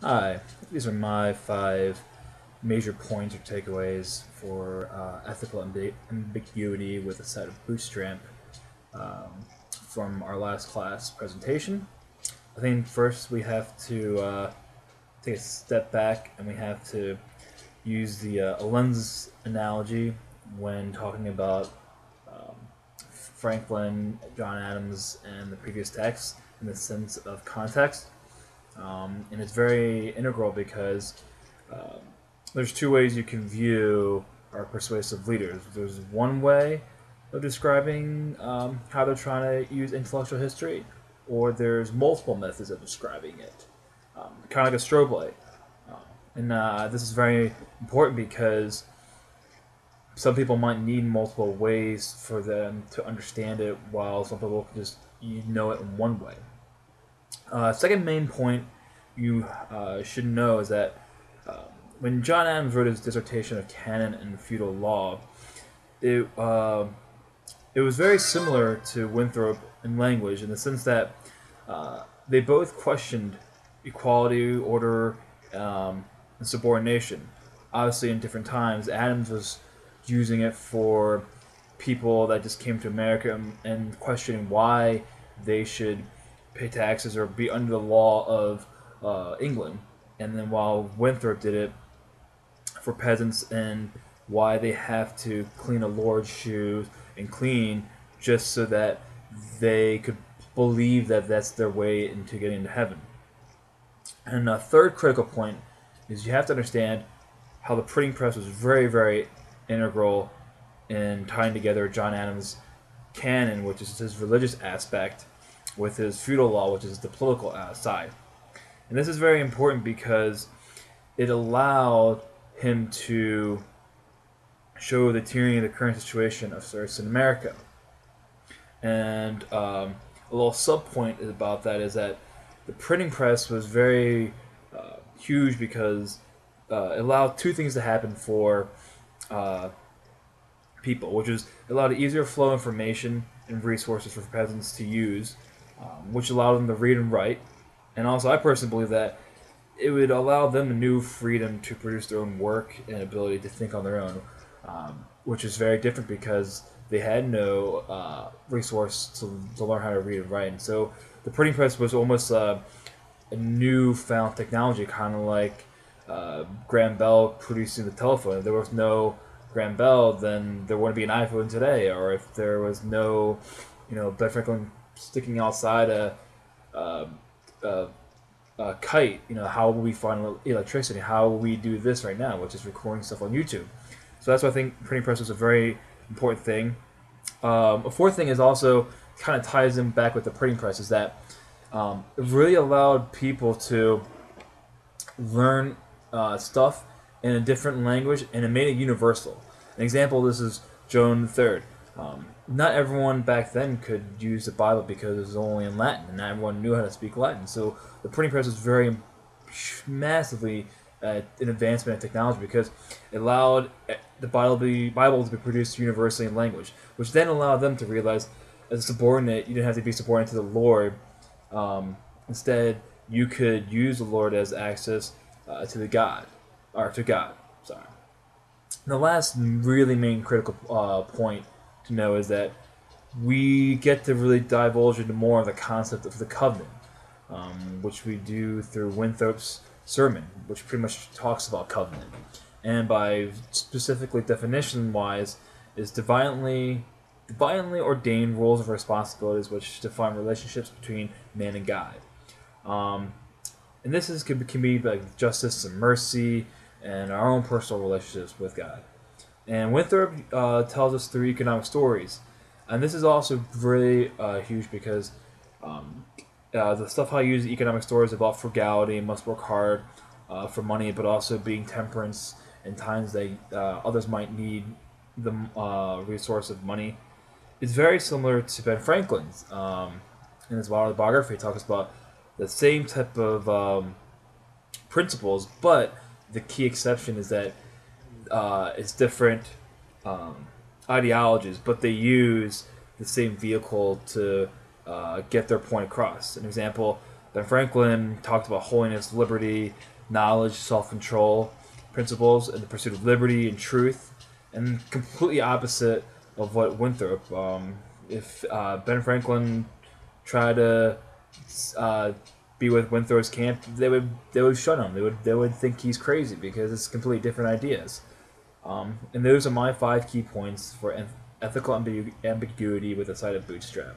Hi, these are my 5 major points or takeaways for ethical ambiguity with a set of Bootstrap from our last class presentation. I think first we have to take a step back and we have to use the a lens analogy when talking about Franklin, John Adams, and the previous text in the sense of context. And it's very integral because um, there's 2 ways you can view our persuasive leaders. There's one way of describing how they're trying to use intellectual history, or there's multiple methods of describing it, kind of like a strobe light. And this is very important because some people might need multiple ways for them to understand it, while some people can just know it in one way. Second main point you should know is that when John Adams wrote his dissertation of canon and feudal law, it it was very similar to Winthrop in language in the sense that they both questioned equality, order, and subordination. Obviously, in different times, Adams was using it for people that just came to America and questioning why they should pay taxes or be under the law of England. And then while Winthrop did it for peasants and why they have to clean a lord's shoes and clean just so that they could believe that that's their way into getting into heaven. And a third critical point is you have to understand how the printing press was very, very integral in tying together John Adams' canon, which is his religious aspect, with his feudal law, which is the political side. And this is very important because it allowed him to show the tyranny of the current situation of serfs in America. And a little sub point about that is that the printing press was very huge because it allowed 2 things to happen for uh, people, which is it allowed easier flow of information and resources for peasants to use, which allowed them to read and write. And also, I personally believe that it would allow them a new freedom to produce their own work and ability to think on their own, which is very different because they had no resource to learn how to read and write. And so the printing press was almost a newfound technology, kind of like Graham Bell producing the telephone. If there was no Graham Bell, then there wouldn't be an iPhone today. Or if there was no, Ben Franklin sticking outside a, a, a kite, how will we find electricity? How will we do this right now, which is recording stuff on YouTube? So that's why I think printing press is a very important thing. A fourth thing is also kind of ties in back with the printing press is that it really allowed people to learn stuff in a different language, and it made it universal. An example of this is Joan III. Not everyone back then could use the Bible because it was only in Latin, and not everyone knew how to speak Latin. So the printing press was very massively an advancement in technology because it allowed the Bible to be produced universally in language, which then allowed them to realize as a subordinate, you didn't have to be subordinate to the Lord. Instead, you could use the Lord as access to the God, or to God. Sorry. And the last really main critical point to know is that we get to really divulge into more of the concept of the covenant, which we do through Winthrop's sermon, which pretty much talks about covenant. And by specifically definition-wise, is divinely ordained roles and responsibilities which define relationships between man and God. Um, and this can be like justice and mercy and our own personal relationships with God. And Winthrop tells us through economic stories. And this is also really huge because the stuff I use in economic stories about frugality, must work hard for money, but also being temperance in times that others might need the resource of money. It's very similar to Ben Franklin's. In his autobiography, he talks about the same type of principles, but the key exception is that it's different ideologies, but they use the same vehicle to get their point across. An example, Ben Franklin talked about holiness, liberty, knowledge, self-control, principles, and the pursuit of liberty and truth, and completely opposite of what Winthrop. If Ben Franklin tried to be with Winthrop's camp, they would shun him. They would think he's crazy because it's completely different ideas. And those are my 5 key points for ethical ambiguity with the site of Bootstrap.